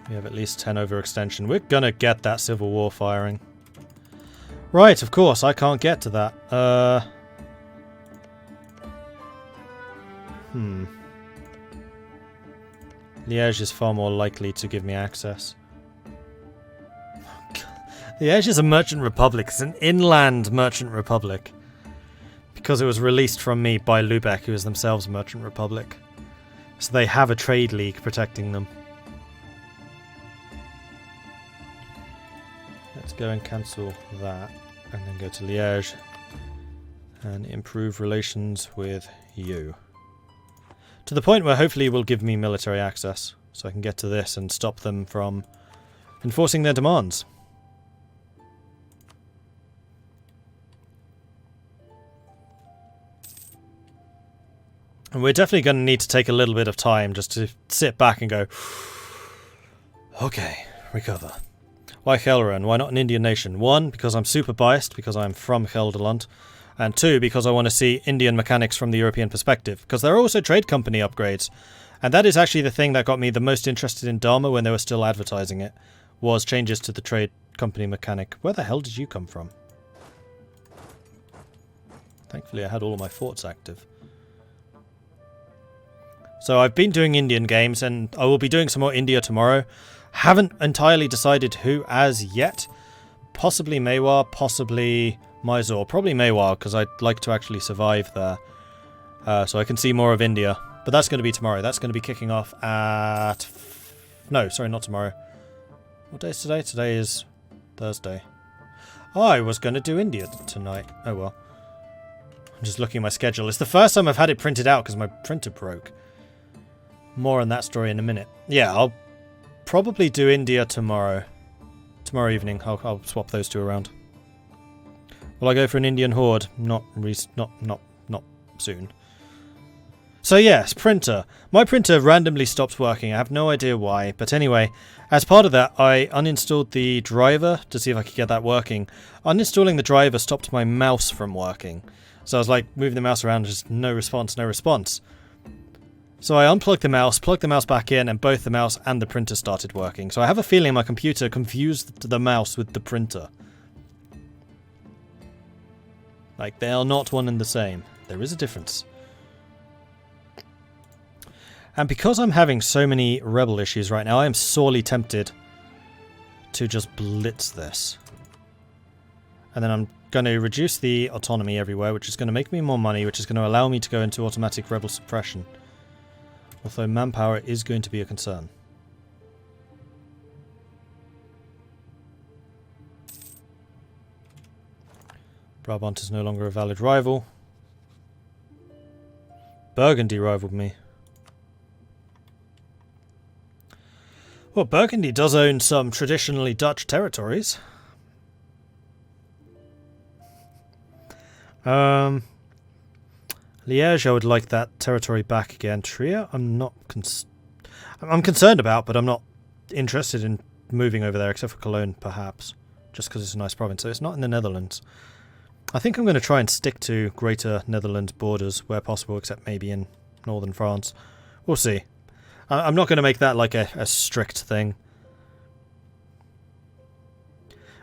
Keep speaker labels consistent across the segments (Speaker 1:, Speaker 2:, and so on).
Speaker 1: We have at least 10 overextension. We're gonna get that civil war firing. Right, of course, I can't get to that. Liège is far more likely to give me access. Liège is a merchant republic. It's an inland merchant republic. Because it was released from me by Lübeck, who is themselves a merchant republic. So they have a trade league protecting them. Let's go and cancel that. And then go to Liège. And improve relations with you. To the point where hopefully it will give me military access. So I can get to this and stop them from enforcing their demands. And we're definitely going to need to take a little bit of time just to sit back and go, okay, recover. Why Gelre and why not an Indian nation? 1, because I'm super biased, because I'm from Gelderland. And 2, because I want to see Indian mechanics from the European perspective. Because there are also trade company upgrades. And that is actually the thing that got me the most interested in Dharma when they were still advertising it. Was changes to the trade company mechanic. Where the hell did you come from? Thankfully I had all of my forts active. So I've been doing Indian games and I will be doing some more India tomorrow. Haven't entirely decided who as yet. Possibly Mewar, possibly Mysore. Probably Mewar, because I'd like to actually survive there. So I can see more of India. But that's going to be tomorrow. That's going to be kicking off at... No, sorry, not tomorrow. What day is today? Today is Thursday. Oh, I was going to do India tonight. Oh well. I'm just looking at my schedule. It's the first time I've had it printed out because my printer broke. More on that story in a minute. Yeah, I'll probably do India tomorrow. Tomorrow evening. I'll swap those two around. Will I go for an Indian horde? Not soon. So yes, printer. My printer randomly stopped working. I have no idea why. But anyway, as part of that, I uninstalled the driver to see if I could get that working. Uninstalling the driver stopped my mouse from working. So I was like, moving the mouse around, just no response, no response. So I unplugged the mouse, plugged the mouse back in, and both the mouse and the printer started working. So I have a feeling my computer confused the mouse with the printer. Like, they are not one and the same. There is a difference. And because I'm having so many rebel issues right now, I am sorely tempted to just blitz this. And then I'm going to reduce the autonomy everywhere, which is going to make me more money, which is going to allow me to go into automatic rebel suppression. Although manpower is going to be a concern. Brabant is no longer a valid rival. Burgundy rivaled me. Well, Burgundy does own some traditionally Dutch territories. Liège, I would like that territory back again. Trier, I'm not I'm concerned about, but I'm not interested in moving over there, except for Cologne, perhaps. Just because it's a nice province. So it's not in the Netherlands. I think I'm going to try and stick to Greater Netherlands borders where possible, except maybe in northern France. We'll see. I'm not going to make that like a strict thing.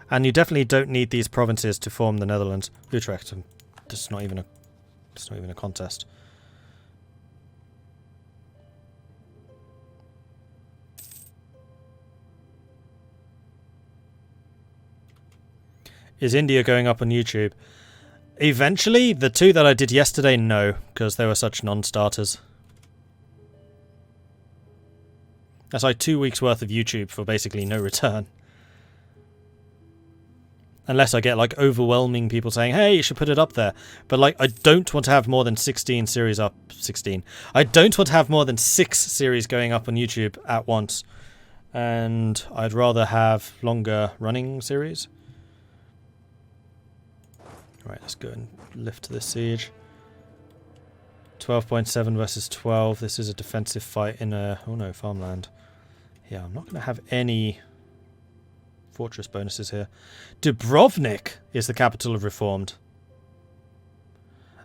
Speaker 1: And you definitely don't need these provinces to form the Netherlands. Utrecht, it's not even a contest. Is India going up on YouTube? Eventually, the two that I did yesterday, no, because they were such non-starters. That's like 2 weeks worth of YouTube for basically no return. Unless I get like overwhelming people saying, hey, you should put it up there. But like, I don't want to have more than 16 series up. 16. I don't want to have more than 6 series going up on YouTube at once. And I'd rather have longer running series. Right, let's go and lift this siege. 12.7 versus 12. This is a defensive fight in a... oh no, farmland. Yeah, I'm not going to have any fortress bonuses here. Dubrovnik is the capital of Reformed.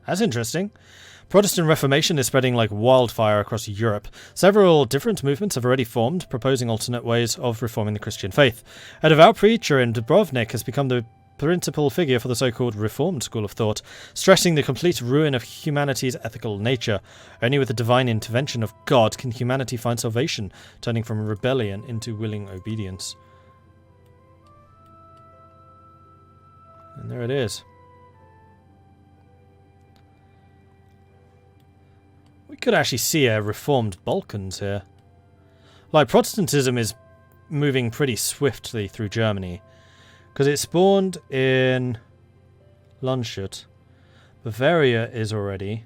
Speaker 1: That's interesting. Protestant Reformation is spreading like wildfire across Europe. Several different movements have already formed, proposing alternate ways of reforming the Christian faith. A devout preacher in Dubrovnik has become the principal figure for the so-called Reformed school of thought, stressing the complete ruin of humanity's ethical nature. Only with the divine intervention of God can humanity find salvation, turning from rebellion into willing obedience. And there it is. We could actually see a reformed Balkans here. Like, Protestantism is moving pretty swiftly through Germany. Because it spawned in Landshut. Bavaria is already.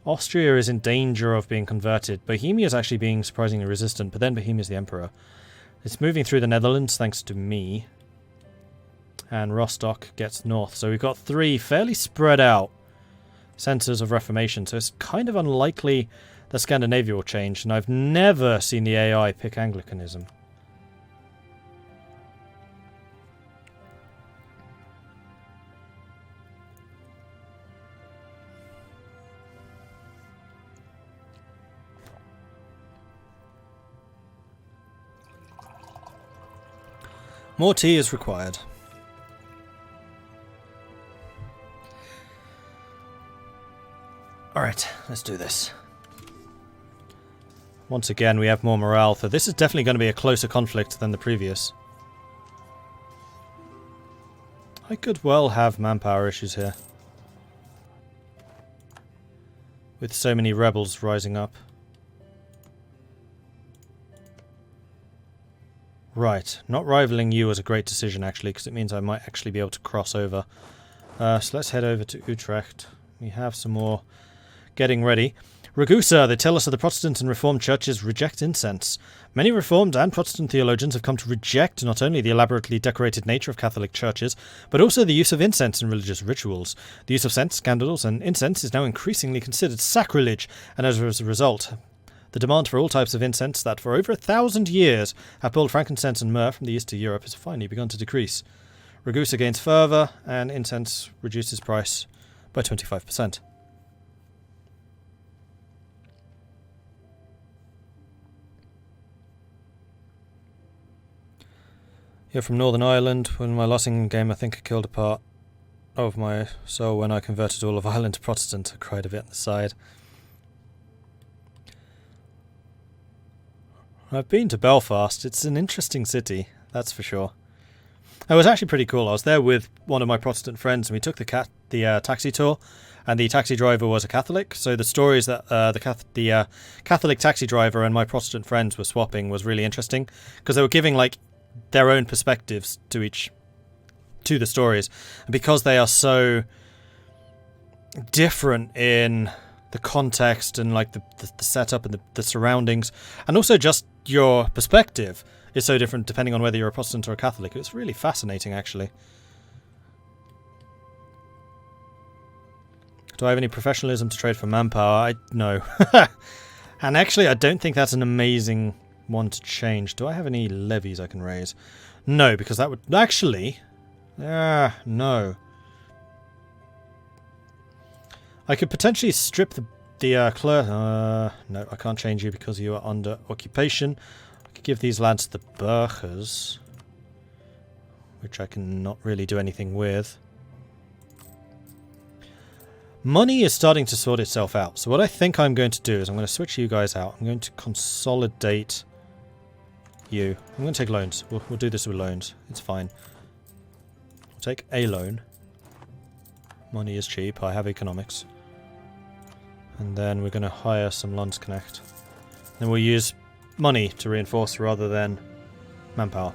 Speaker 1: Austria is in danger of being converted. Bohemia is actually being surprisingly resistant, but then Bohemia is the emperor. It's moving through the Netherlands thanks to me. And Rostock gets north. So we've got 3 fairly spread out centres of Reformation, so it's kind of unlikely that Scandinavia will change, and I've never seen the AI pick Anglicanism. More tea is required. Alright, let's do this. Once again, we have more morale, so this is definitely going to be a closer conflict than the previous. I could well have manpower issues here. With so many rebels rising up. Right, not rivaling you was a great decision actually, because it means I might actually be able to cross over. So let's head over to Utrecht. We have some more getting ready. Ragusa, they tell us that the Protestant and Reformed churches reject incense. Many Reformed and Protestant theologians have come to reject not only the elaborately decorated nature of Catholic churches, but also the use of incense in religious rituals. The use of scents, candles, and incense is now increasingly considered sacrilege, and as a result, the demand for all types of incense that for over 1,000 years have pulled frankincense and myrrh from the east to Europe has finally begun to decrease. Ragusa gains fervour, and incense reduces price by 25%. You're from Northern Ireland. When my Lossing game, I think I killed a part of my soul when I converted all of Ireland to Protestant. I cried a bit on the side. I've been to Belfast. It's an interesting city, that's for sure. It was actually pretty cool. I was there with one of my Protestant friends, and we took the taxi tour, and the taxi driver was a Catholic. So the stories that the Catholic taxi driver and my Protestant friends were swapping was really interesting, because they were giving like their own perspectives to the stories, and because they are so different in the context and like the setup and the surroundings, and also just your perspective is so different depending on whether you're a Protestant or a Catholic. It's really fascinating, actually. Do I have any professionalism to trade for manpower? No. And actually, I don't think that's an amazing one to change. Do I have any levies I can raise? No, because that would actually... no. I could potentially strip the clerk... no, I can't change you because you are under occupation. I could give these lads the burghers, which I can not really do anything with. Money is starting to sort itself out. So what I think I'm going to do is I'm going to switch you guys out. I'm going to consolidate you. I'm going to take loans. We'll do this with loans. It's fine. We'll take a loan. Money is cheap. I have economics. And then we're going to hire some Landsknecht. Then we'll use money to reinforce rather than manpower.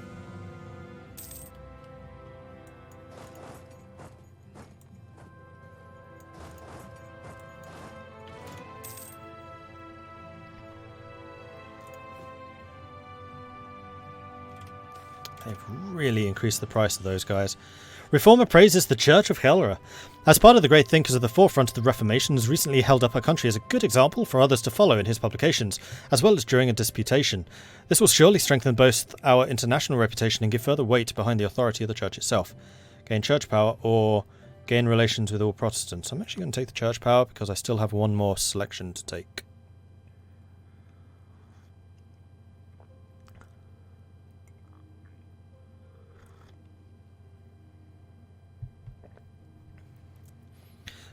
Speaker 1: They've really increased the price of those guys. Reformer praises the Church of Gelre. As part of the great thinkers at the forefront of the Reformation, has recently held up our country as a good example for others to follow in his publications, as well as during a disputation. This will surely strengthen both our international reputation and give further weight behind the authority of the Church itself. Gain church power or Gain relations with all Protestants. I'm actually going to take the church power because I still have one more selection to take.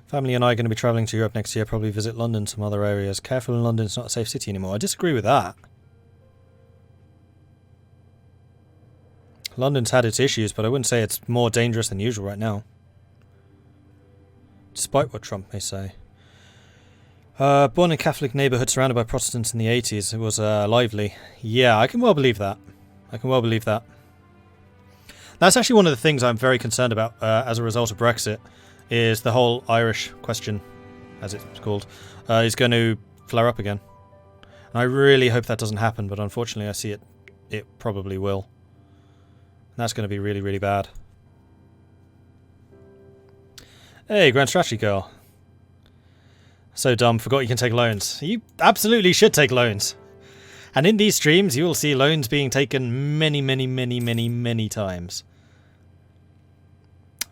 Speaker 1: Family and I are going to be travelling to Europe next year, probably visit London, some other areas. Careful in London, it's not a safe city anymore. I disagree with that. London's had its issues, but I wouldn't say it's more dangerous than usual right now. Despite what Trump may say. Born in a Catholic neighbourhood surrounded by Protestants in the 80s, it was lively. Yeah, I can well believe that. I can well believe that. That's actually one of the things I'm very concerned about as a result of Brexit. Is the whole Irish question, as it's called, is going to flare up again. And I really hope that doesn't happen, but unfortunately I see it probably will. And that's going to be really, really bad. Hey, Grand Strategy Girl. So dumb, forgot you can take loans. You absolutely should take loans. And in these streams, you will see loans being taken many, many, many, many, many times.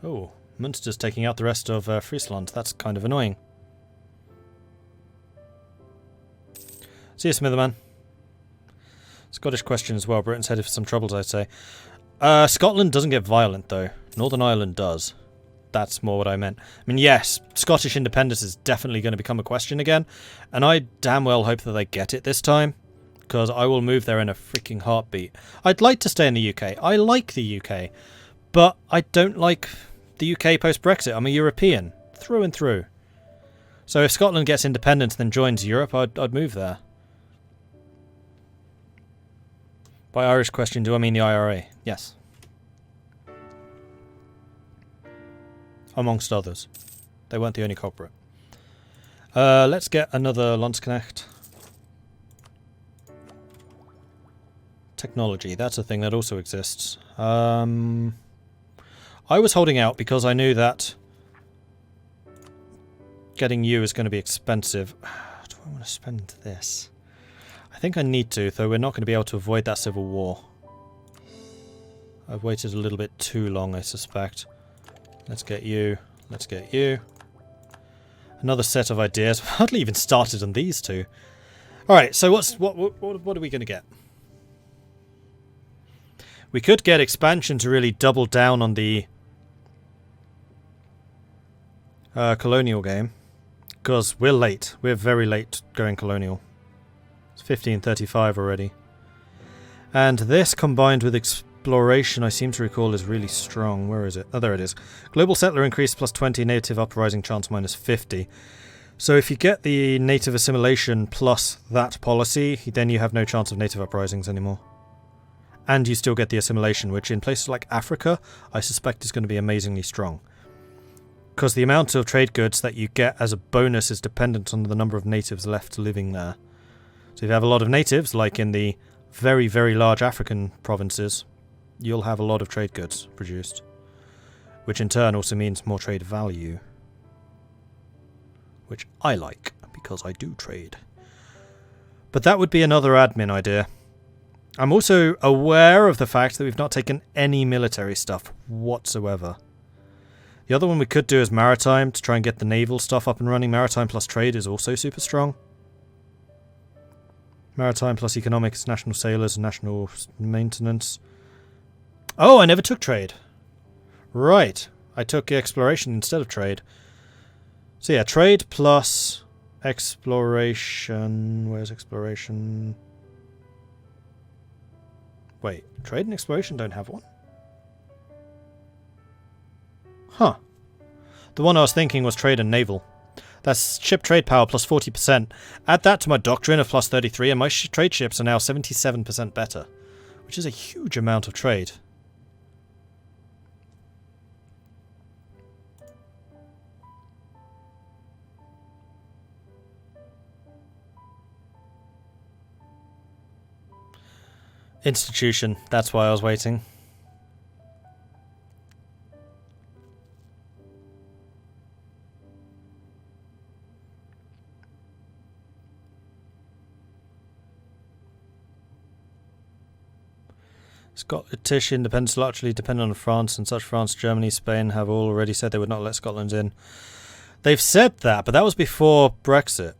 Speaker 1: Oh. Munster's taking out the rest of Friesland. That's kind of annoying. See you, Smitherman. Scottish question as well. Britain's headed for some troubles, I'd say. Scotland doesn't get violent, though. Northern Ireland does. That's more what I meant. I mean, yes, Scottish independence is definitely going to become a question again. And I damn well hope that they get it this time. Because I will move there in a freaking heartbeat. I'd like to stay in the UK. I like the UK. But I don't like the UK post-Brexit. I'm a European, through and through. So if Scotland gets independence and then joins Europe, I'd move there. By Irish question, do I mean the IRA? Yes. Amongst others. They weren't the only culprit. Let's get another Landsknecht. Technology, that's a thing that also exists. I was holding out because I knew that getting you is going to be expensive. Do I want to spend this? I think I need to, though we're not going to be able to avoid that civil war. I've waited a little bit too long, I suspect. Let's get you. Let's get you. Another set of ideas. I've hardly even started on these two. Alright, so what are we going to get? We could get expansion to really double down on the colonial game, because we're late. We're very late going colonial. It's 1535 already. And this combined with exploration, I seem to recall, is really strong. Where is it? Oh, there it is. Global settler increase plus 20, native uprising chance minus 50. So if you get the native assimilation plus that policy, then you have no chance of native uprisings anymore. And you still get the assimilation, which in places like Africa, I suspect is going to be amazingly strong. Because the amount of trade goods that you get as a bonus is dependent on the number of natives left living there. So if you have a lot of natives, like in the very, very large African provinces, you'll have a lot of trade goods produced. Which in turn also means more trade value. Which I like, because I do trade. But that would be another admin idea. I'm also aware of the fact that we've not taken any military stuff whatsoever. The other one we could do is maritime, to try and get the naval stuff up and running. Maritime plus trade is also super strong. Maritime plus economics, national sailors, and national maintenance. Oh, I never took trade. Right. I took exploration instead of trade. So yeah, trade plus exploration. Where's exploration? Wait, trade and exploration don't have one? Huh. The one I was thinking was trade and naval. That's ship trade power plus 40%. Add that to my doctrine of plus 33 and my trade ships are now 77% better. Which is a huge amount of trade. Institution, that's why I was waiting. Scottish independence largely depend on France, and such France, Germany, Spain have all already said they would not let Scotland in. They've said that, but that was before Brexit.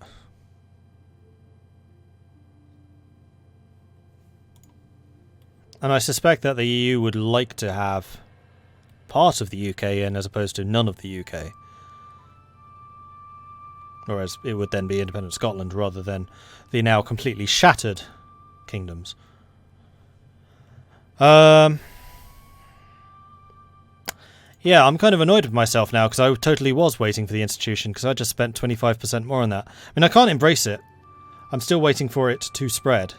Speaker 1: And I suspect that the EU would like to have part of the UK in as opposed to none of the UK. Whereas it would then be independent Scotland rather than the now completely shattered kingdoms. Yeah, I'm kind of annoyed with myself now because I totally was waiting for the institution because I just spent 25% more on that. I mean, I can't embrace it. I'm still waiting for it to spread.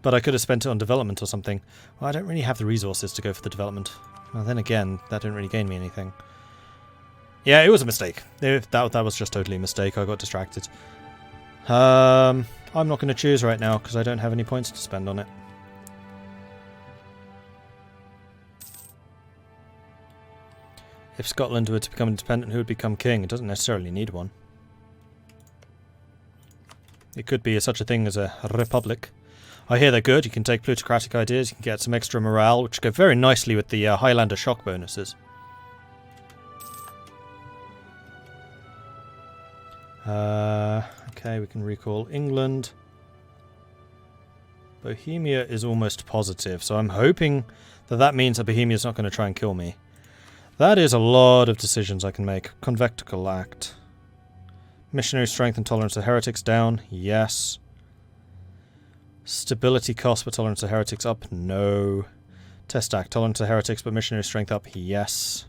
Speaker 1: But I could have spent it on development or something. Well, I don't really have the resources to go for the development. Well, then again, that didn't really gain me anything. Yeah, it was a mistake. That was just totally a mistake. I got distracted. I'm not going to choose right now because I don't have any points to spend on it. If Scotland were to become independent, who would become king? It doesn't necessarily need one. It could be such a thing as a republic. I hear they're good. You can take plutocratic ideas, you can get some extra morale, which go very nicely with the Highlander shock bonuses. Okay, we can recall England. Bohemia is almost positive, so I'm hoping that that means that Bohemia's not going to try and kill me. That is a lot of decisions I can make. Convectical Act. Missionary strength and tolerance to heretics down. Yes. Stability cost but tolerance to heretics up. No. Test Act. Tolerance to heretics but missionary strength up. Yes.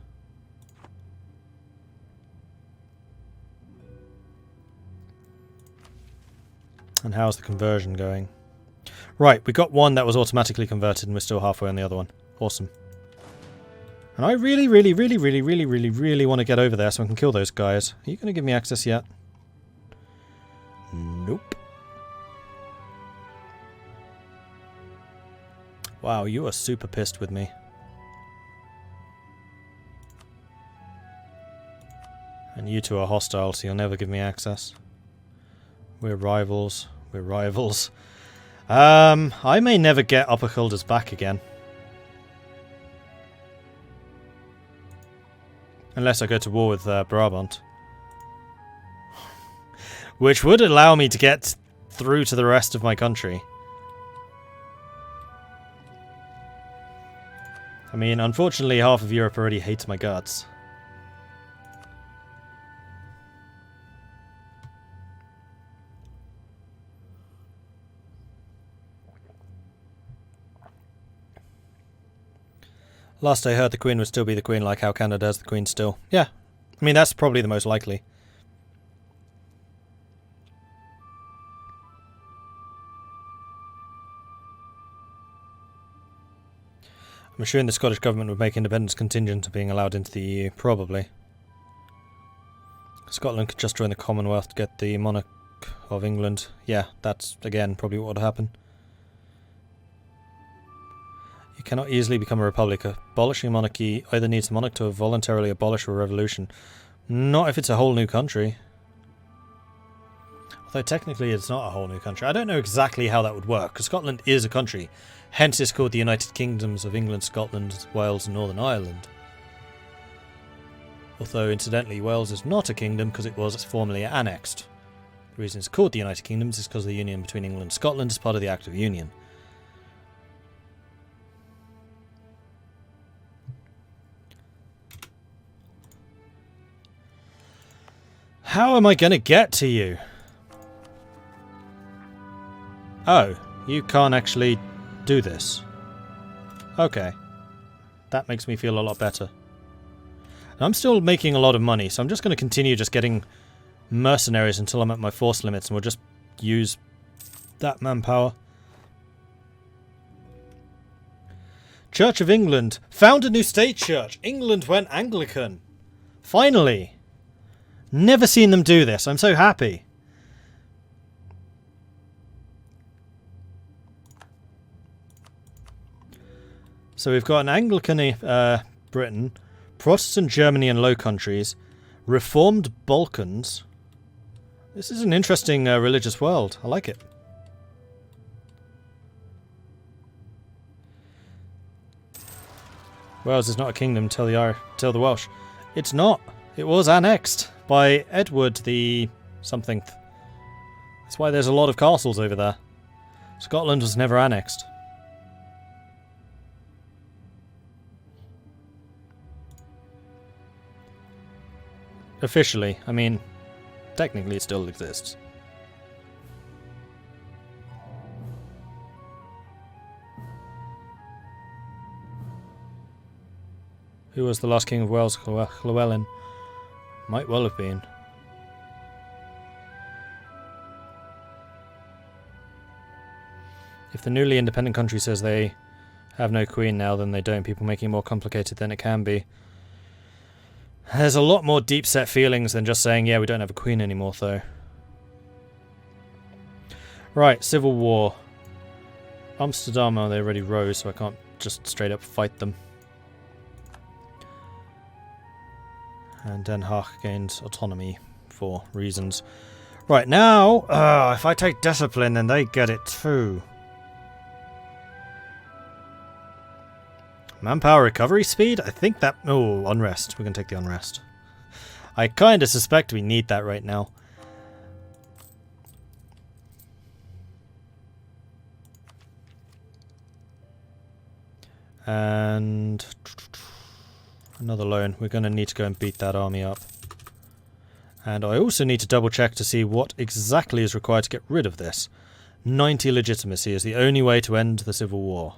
Speaker 1: And how's the conversion going? Right, we got one that was automatically converted and we're still halfway on the other one. Awesome. And I really want to get over there so I can kill those guys. Are you going to give me access yet? Nope. Wow, you are super pissed with me. And you two are hostile, so you'll never give me access. We're rivals. We're rivals. I may never get Upper Guelders back again. Unless I go to war with Brabant. Which would allow me to get through to the rest of my country. I mean, unfortunately half of Europe already hates my guts. Last I heard, the Queen would still be the Queen, like how Canada has the Queen still. Yeah, I mean, that's probably the most likely. I'm assuming the Scottish Government would make independence contingent to being allowed into the EU. Probably. Scotland could just join the Commonwealth to get the Monarch of England. Yeah, that's, again, probably what would happen. You cannot easily become a republic. Abolishing a monarchy either needs the monarch to voluntarily abolish a revolution. Not if it's a whole new country. Although technically it's not a whole new country. I don't know exactly how that would work, because Scotland is a country. Hence it's called the United Kingdoms of England, Scotland, Wales and Northern Ireland. Although, incidentally, Wales is not a kingdom because it was formerly annexed. The reason it's called the United Kingdoms is because of the union between England and Scotland as part of the Act of Union. How am I going to get to you? Oh, you can't actually do this. Okay. That makes me feel a lot better. And I'm still making a lot of money, so I'm just going to continue just getting mercenaries until I'm at my force limits, and we'll just use that manpower. Church of England. Found a new state church. England went Anglican. Finally. Never seen them do this. I'm so happy. So we've got an Anglican Britain, Protestant Germany and Low Countries, Reformed Balkans. This is an interesting religious world. I like it. Wales is not a kingdom till the Welsh. It's not. It was annexed by Edward the something. That's why there's a lot of castles over there. Scotland was never annexed. Officially. I mean, technically it still exists. Who was the last king of Wales? Llewellyn. Might well have been. If the newly independent country says they have no queen now, then they don't. People making it more complicated than it can be. There's a lot more deep-set feelings than just saying, yeah, we don't have a queen anymore, though. Right, Civil War. Amsterdam, they already rose, so I can't just straight up fight them. And Den Haag gains autonomy for reasons. Right, now, if I take discipline, then they get it too. Manpower recovery speed? I think that... Oh, unrest. We're going to take the unrest. I kind of suspect we need that right now. And... another loan. We're going to need to go and beat that army up. And I also need to double check to see what exactly is required to get rid of this. 90 legitimacy is the only way to end the Civil War.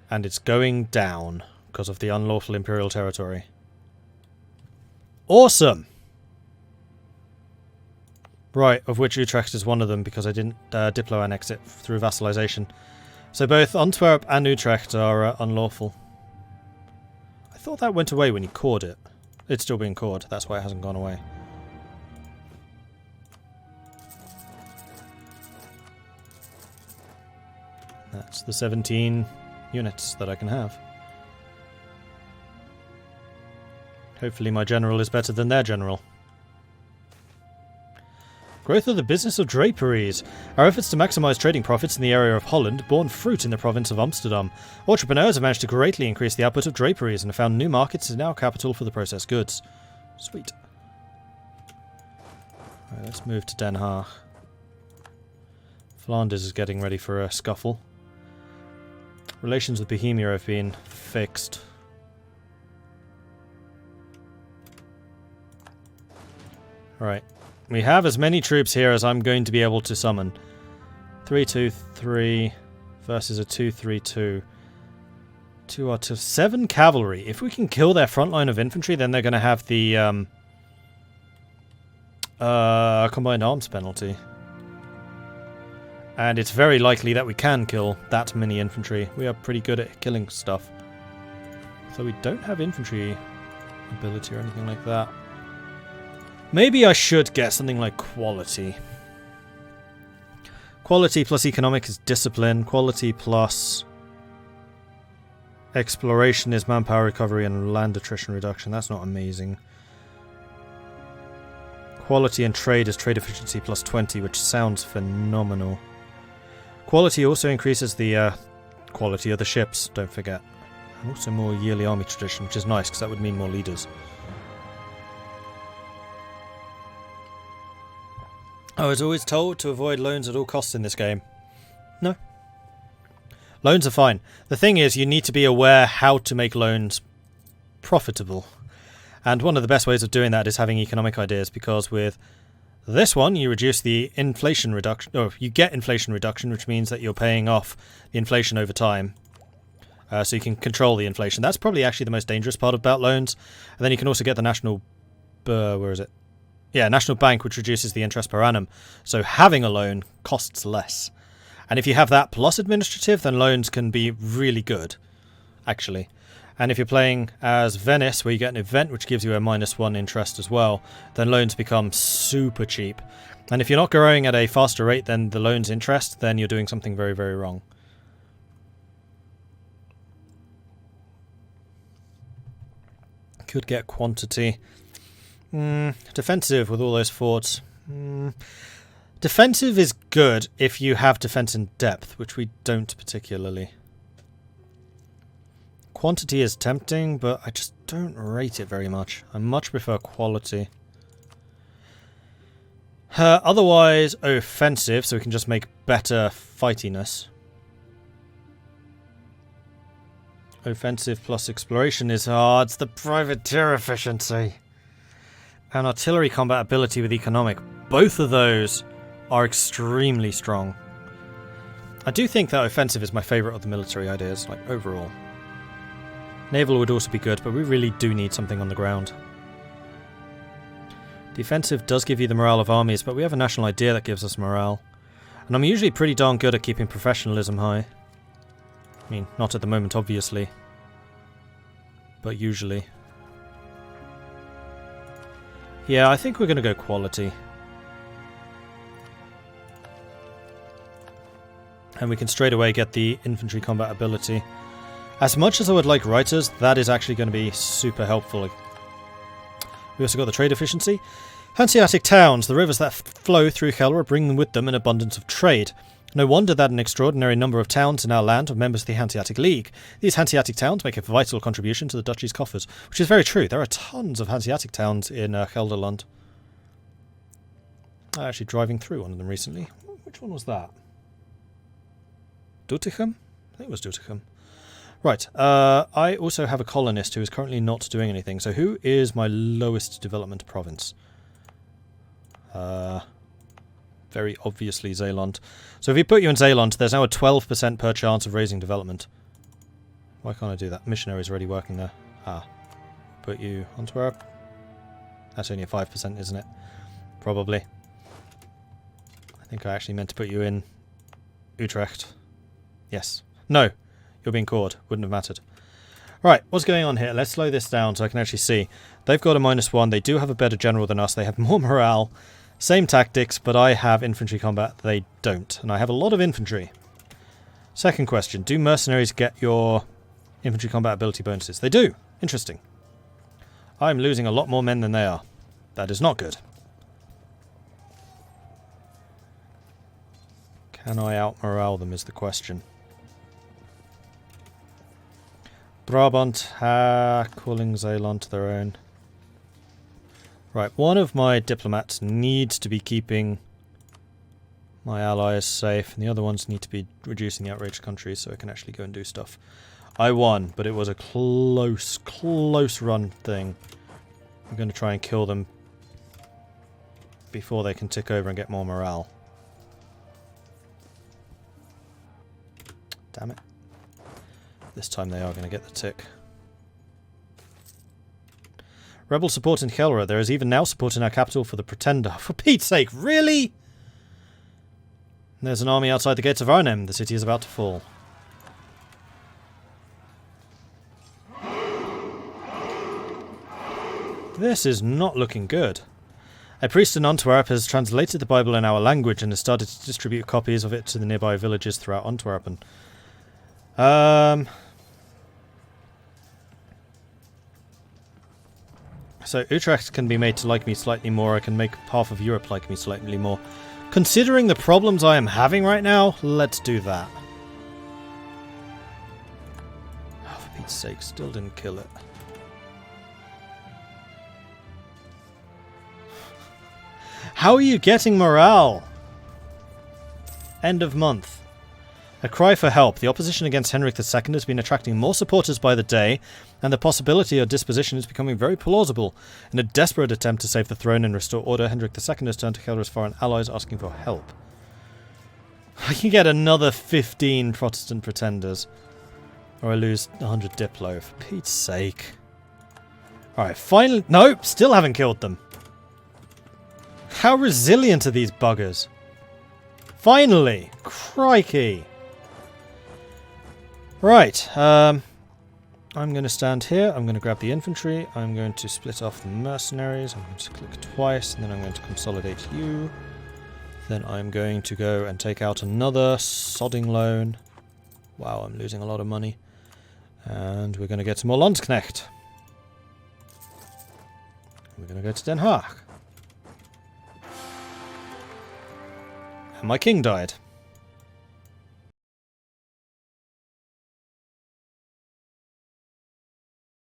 Speaker 1: And it's going down because of the unlawful imperial territory. Awesome! Right, of which Utrecht is one of them because I didn't diplo-annex it through vassalization. So both Antwerp and Utrecht are unlawful. I thought that went away when you cored it. It's still being cored, that's why it hasn't gone away. That's the 17 units that I can have. Hopefully my general is better than their general. Growth of the business of draperies. Our efforts to maximise trading profits in the area of Holland borne fruit in the province of Amsterdam. Entrepreneurs have managed to greatly increase the output of draperies and have found new markets in our capital for the processed goods. Sweet. Right, let's move to Den Haag. Flanders is getting ready for a scuffle. Relations with Bohemia have been fixed. Right. We have as many troops here as I'm going to be able to summon. 3-2-3 versus a 2-3-2. 7 cavalry. If we can kill their front line of infantry, then they're going to have the combined arms penalty. And it's very likely that we can kill that many infantry. We are pretty good at killing stuff. So we don't have infantry ability or anything like that. Maybe I should get something like quality. Quality plus economic is discipline. Quality plus exploration is manpower recovery and land attrition reduction. That's not amazing. Quality and trade is trade efficiency plus 20, which sounds phenomenal. Quality also increases the quality of the ships, don't forget. And also more yearly army tradition, which is nice, because that would mean more leaders. I was always told to avoid loans at all costs in this game. No. Loans are fine. The thing is, you need to be aware how to make loans profitable. And one of the best ways of doing that is having economic ideas, because with this one, you reduce the inflation reduction. Oh, you get inflation reduction, which means that you're paying off the inflation over time. So you can control the inflation. That's probably actually the most dangerous part about loans. And then you can also get the national... where is it? Yeah, National Bank, which reduces the interest per annum. So having a loan costs less. And if you have that plus administrative, then loans can be really good, actually. And if you're playing as Venice, where you get an event which gives you a -1 interest as well, then loans become super cheap. And if you're not growing at a faster rate than the loan's interest, then you're doing something very, very wrong. Could get quantity. Defensive with all those forts. Defensive is good if you have defense in depth, which we don't particularly. quantity is tempting, but I just don't rate it very much. I much prefer quality. Otherwise, offensive, so we can just make better fightiness. Offensive plus exploration is hard. It's the privateer efficiency. And artillery combat ability with economic. Both of those are extremely strong. I do think that offensive is my favourite of the military ideas, like overall. Naval would also be good, but we really do need something on the ground. Defensive does give you the morale of armies, but we have a national idea that gives us morale. And I'm usually pretty darn good at keeping professionalism high. I mean, not at the moment, obviously. But usually. Yeah, I think we're going to go quality. And we can straight away get the infantry combat ability. As much as I would like writers, that is actually going to be super helpful. We also got the trade efficiency. Hanseatic towns, the rivers that flow through Gelre bring with them an abundance of trade. No wonder that an extraordinary number of towns in our land are members of the Hanseatic League. These Hanseatic towns make a vital contribution to the duchy's coffers, which is very true. There are tons of Hanseatic towns in Gelderland. I'm actually driving through one of them recently. Which one was that? Doetinchem? I think it was Doetinchem. Right, I also have a colonist who is currently not doing anything. So who is my lowest development province? Very obviously Zeeland. So if we put you in Zeeland, there's now a 12% per chance of raising development. Why can't I do that? Missionary's already working there. Ah. Put you Antwerp. That's only a 5%, isn't it? Probably. I think I actually meant to put you in Utrecht. Yes. No. You're being caught. Wouldn't have mattered. Right, what's going on here? Let's slow this down so I can actually see. They've got a -1. They do have a better general than us. They have more morale. Same tactics, but I have infantry combat. They don't. And I have a lot of infantry. Second question. Do mercenaries get your infantry combat ability bonuses? They do. Interesting. I'm losing a lot more men than they are. That is not good. Can I out-morale them is the question. Brabant, calling Zeeland to their own. Right, one of my diplomats needs to be keeping my allies safe, and the other ones need to be reducing the outraged countries so I can actually go and do stuff. I won, but it was a close run thing. I'm going to try and kill them before they can tick over and get more morale. Damn it. This time they are going to get the tick. Rebel support in Gelre. There is even now support in our capital for the Pretender. For Pete's sake, really? There's an army outside the gates of Arnhem. The city is about to fall. This is not looking good. A priest in Antwerp has translated the Bible in our language and has started to distribute copies of it to the nearby villages throughout Antwerpen. So Utrecht can be made to like me slightly more. I can make half of Europe like me slightly more. Considering the problems I am having right now, let's do that. Oh, for Pete's sake, still didn't kill it. How are you getting morale? End of month. A cry for help. The opposition against Henrik II has been attracting more supporters by the day, and the possibility of disposition is becoming very plausible. In a desperate attempt to save the throne and restore order, Henrik II has turned to Gelre's foreign allies asking for help. I can get another 15 Protestant pretenders, or I lose 100 Diplo, for Pete's sake. Alright, finally... Nope, still haven't killed them. How resilient are these buggers? Finally! Crikey! Right, I'm going to stand here, I'm going to grab the infantry, I'm going to split off the mercenaries, I'm going to click twice, and then I'm going to consolidate you. Then I'm going to go and take out another sodding loan. Wow, I'm losing a lot of money. And we're going to get some more Landsknecht. We're going to go to Den Haag. And my king died.